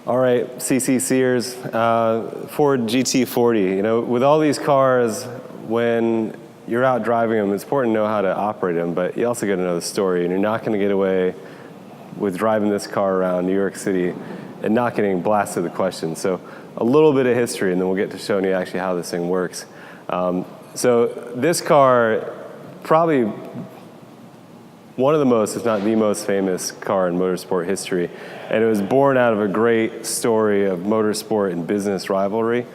All right, CCCers, Ford GT40. You know, with all these cars, when you're out driving them, it's important to know how to operate them, but you also got to know the story, and you're not going to get away with driving this car around New York City and not getting blasted with questions. So a little bit of history, and then we'll get to showing you actually how this thing works. So this car, probably one of the most, if not the most famous car in motorsport history. And it was born out of a great story of motorsport and business rivalry.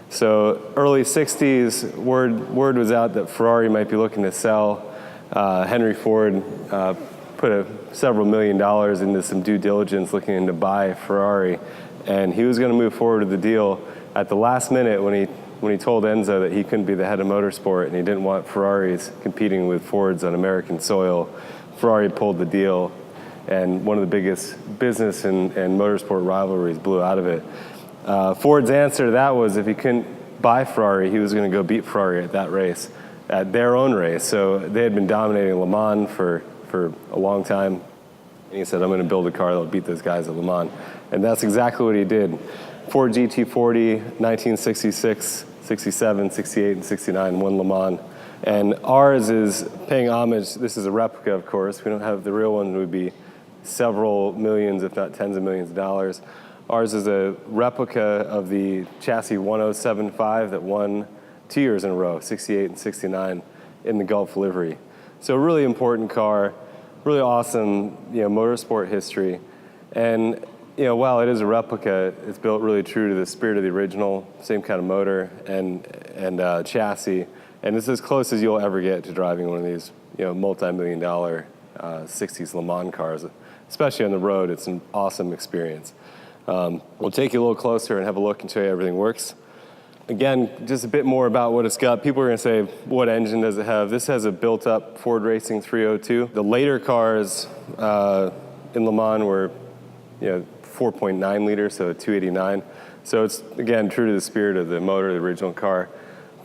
So early 60s, word was out that Ferrari might be looking to sell. Henry Ford put several $1 million into some due diligence looking to buy Ferrari. And he was going to move forward with the deal at the last minute when he told Enzo that he couldn't be the head of motorsport and he didn't want Ferraris competing with Fords on American soil. Ferrari pulled the deal, and one of the biggest business and motorsport rivalries blew out of it. Ford's answer to that was if he couldn't buy Ferrari, he was going to go beat Ferrari at that race, at their own race. So they had been dominating Le Mans for a long time. And he said, I'm going to build a car that will beat those guys at Le Mans. And that's exactly what he did. Ford GT40, 1966, 67, 68, and 69, won Le Mans. And ours is paying homage. This is a replica, of course. We don't have the real one. It would be several millions, if not tens of millions of dollars. Ours is a replica of the chassis 1075 that won 2 years in a row, 68 and 69, in the Gulf livery. So a really important car, really awesome, motorsport history. And while it is a replica, it's built really true to the spirit of the original, same kind of motor and chassis. And it's as close as you'll ever get to driving one of these, multi-million dollar 60s Le Mans cars. Especially on the road, it's an awesome experience. We'll take you a little closer and have a look and show you how everything works. Again, just a bit more about what it's got. People are going to say, what engine does it have? This has a built-up Ford Racing 302. The later cars in Le Mans were, 4.9 liters, so 289. So it's, again, true to the spirit of the motor, the original car.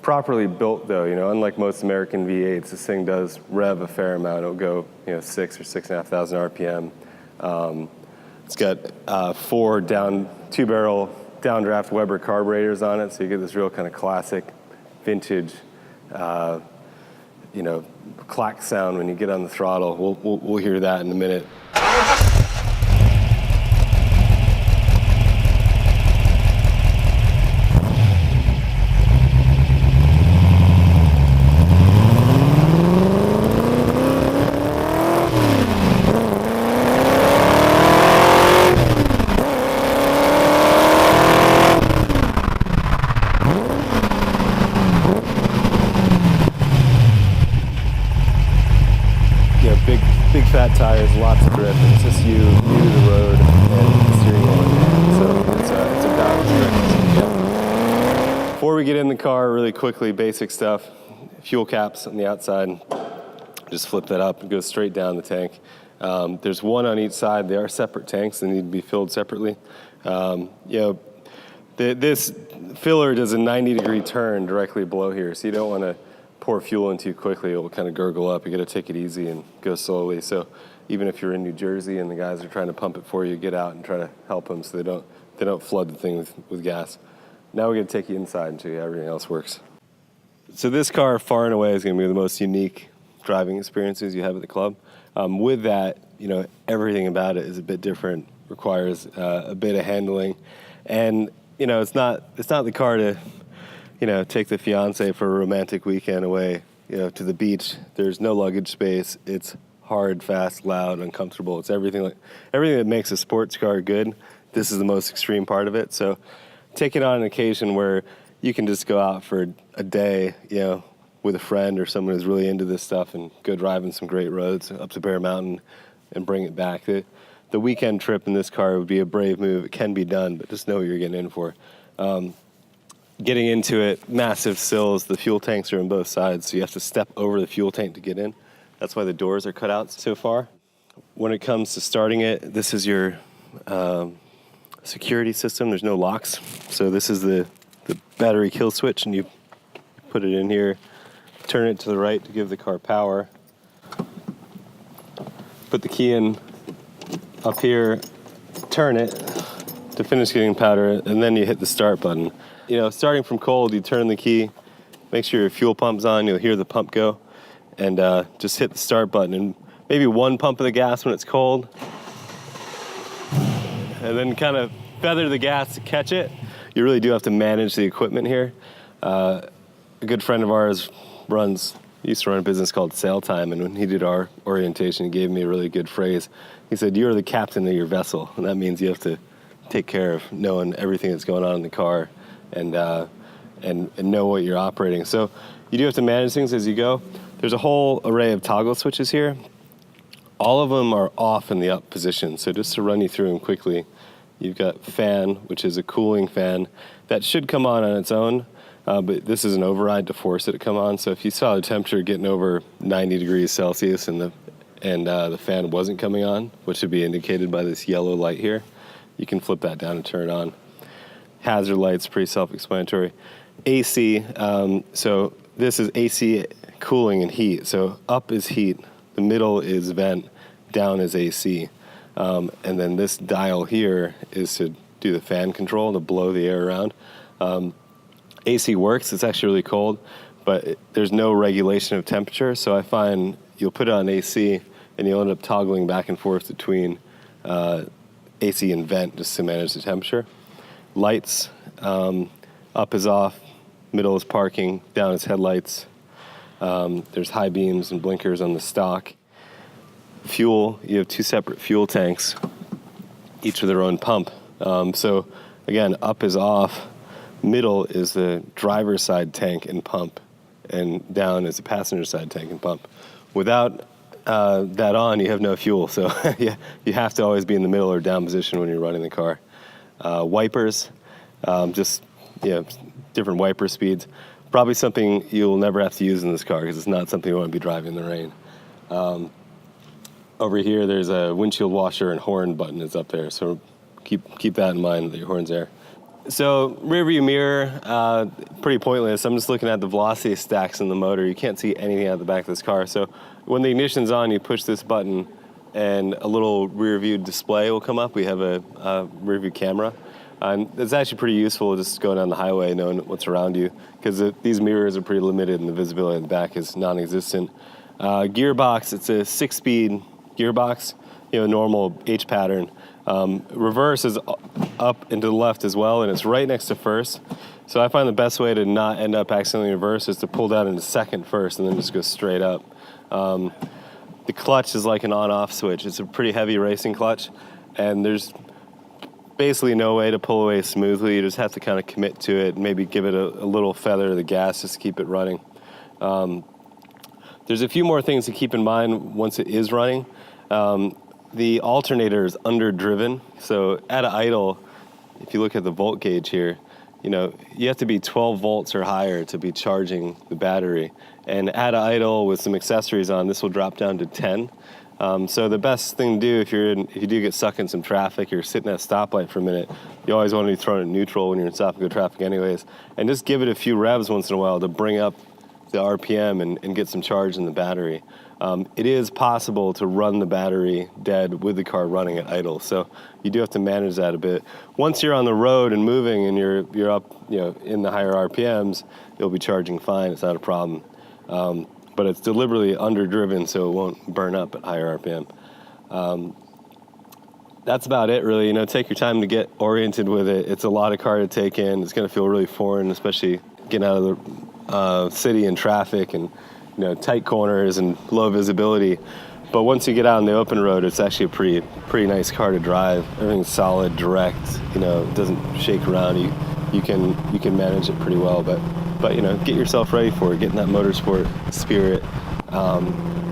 Properly built, though, unlike most American V8s, this thing does rev a fair amount. It'll go, 6 or 6,500 RPM. It's got 4 two-barrel downdraft Weber carburetors on it, so you get this real kind of classic, vintage, clack sound when you get on the throttle. We'll hear that in a minute. Big fat tires, lots of grip, and it's just you to the road and the steering wheel in hand. So it's about as direct as you can get. Before we get in the car, really quickly, basic stuff. Fuel caps on the outside. Just flip that up and go straight down the tank. There's one on each side. They are separate tanks. They need to be filled separately. This filler does a 90-degree turn directly below here, so you don't want to pour fuel in too quickly. It will kind of gurgle up. You got to take it easy and go slowly. So even if you're in New Jersey and the guys are trying to pump it for you, get out and try to help them so they don't flood the thing with gas. Now we're going to take you inside and show you how everything else works. So this car, far and away, is going to be the most unique driving experiences you have at the club. With that, everything about it is a bit different, requires a bit of handling, and it's not the car to take the fiance for a romantic weekend away, to the beach. There's no luggage space. It's hard, fast, loud, uncomfortable. It's everything that makes a sports car good. This is the most extreme part of it. So take it on an occasion where you can just go out for a day, with a friend or someone who's really into this stuff and go driving some great roads up to Bear Mountain and bring it back. The weekend trip in this car would be a brave move. It can be done, but just know what you're getting in for. Getting into it, massive sills. The fuel tanks are on both sides, so you have to step over the fuel tank to get in. That's why the doors are cut out so far. When it comes to starting it, this is your security system. There's no locks. So this is the battery kill switch, and you put it in here, turn it to the right to give the car power. Put the key in up here, turn it to finish getting powder, and then you hit the start button. You know, starting from cold, you turn the key, make sure your fuel pump's on, you'll hear the pump go, and just hit the start button, and maybe one pump of the gas when it's cold, and then kind of feather the gas to catch it. You really do have to manage the equipment here. A good friend of ours used to run a business called Sail Time, and when he did our orientation, he gave me a really good phrase. He said, "You're the captain of your vessel," and that means you have to take care of knowing everything that's going on in the car and know what you're operating. So you do have to manage things as you go. There's a whole array of toggle switches here. All of them are off in the up position. So just to run you through them quickly, you've got fan, which is a cooling fan that should come on its own, but this is an override to force it to come on. So if you saw the temperature getting over 90 degrees Celsius and the fan wasn't coming on, which would be indicated by this yellow light here, you can flip that down and turn it on. Hazard lights, pretty self-explanatory. AC, so this is AC cooling and heat. So up is heat, the middle is vent, down is AC. And then this dial here is to do the fan control, to blow the air around. AC works, it's actually really cold, but there's no regulation of temperature, so I find you'll put it on AC and you'll end up toggling back and forth between AC and vent just to manage the temperature. Lights, up is off, middle is parking, down is headlights. There's high beams and blinkers on the stock. Fuel, you have two separate fuel tanks, each with their own pump. So again, up is off, middle is the driver's side tank and pump, and down is the passenger side tank and pump. Without that on, you have no fuel, so yeah, you have to always be in the middle or down position when you're running the car. Wipers, just different wiper speeds. Probably something you'll never have to use in this car because it's not something you want to be driving in the rain. Over here, there's a windshield washer and horn button is up there, so keep that in mind that your horn's there. So rear view mirror, pretty pointless. I'm just looking at the velocity stacks in the motor. You can't see anything out the back of this car. So when the ignition's on, you push this button and a little rear view display will come up. We have a rear view camera. And it's actually pretty useful just going down the highway knowing what's around you, because these mirrors are pretty limited and the visibility in the back is non-existent. Gearbox, it's a 6-speed gearbox, normal H pattern. Reverse is up and to the left as well, and it's right next to first. So I find the best way to not end up accidentally reverse is to pull down into second first and then just go straight up. The clutch is like an on-off switch. It's a pretty heavy racing clutch, and there's basically no way to pull away smoothly. You just have to kind of commit to it and maybe give it a little feather to the gas just to keep it running. There's a few more things to keep in mind once it is running. The alternator is underdriven, so at idle, if you look at the volt gauge here, you have to be 12 volts or higher to be charging the battery. And at idle with some accessories on, this will drop down to 10. So the best thing to do if you do get stuck in some traffic, you're sitting at a stoplight for a minute, you always want to be thrown in neutral when you're in stop and go traffic anyways, and just give it a few revs once in a while to bring up the RPM and get some charge in the battery. It is possible to run the battery dead with the car running at idle, so you do have to manage that a bit. Once you're on the road and moving and you're up, in the higher RPMs, you'll be charging fine. It's not a problem. But it's deliberately underdriven so it won't burn up at higher RPM. That's about it, really. Take your time to get oriented with it. It's a lot of car to take in. It's going to feel really foreign, especially getting out of the city and traffic and tight corners and low visibility. But once you get out on the open road, it's actually a pretty nice car to drive. Everything's solid, direct. It doesn't shake around. You can manage it pretty well. But get yourself ready for it. Get in that motorsport spirit.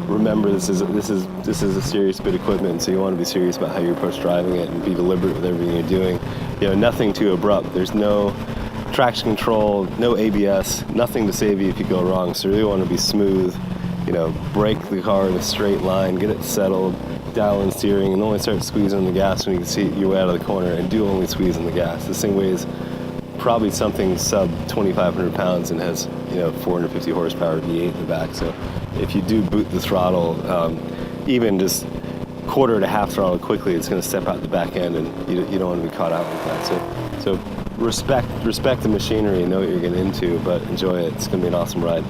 Remember, this is a serious bit of equipment, so you want to be serious about how you approach driving it and be deliberate with everything you're doing. Nothing too abrupt. There's no traction control, no ABS, nothing to save you if you go wrong. So you really want to be smooth. Brake the car in a straight line, get it settled, dial in steering, and only start squeezing on the gas when you can see your way out of the corner, and do only squeeze on the gas. This thing weighs probably something sub 2,500 pounds and has 450 horsepower V8 in the back. So if you do boot the throttle, even just quarter to half throttle quickly, it's going to step out the back end, and you don't want to be caught out with that. So respect the machinery and know what you're getting into, but enjoy it. It's going to be an awesome ride.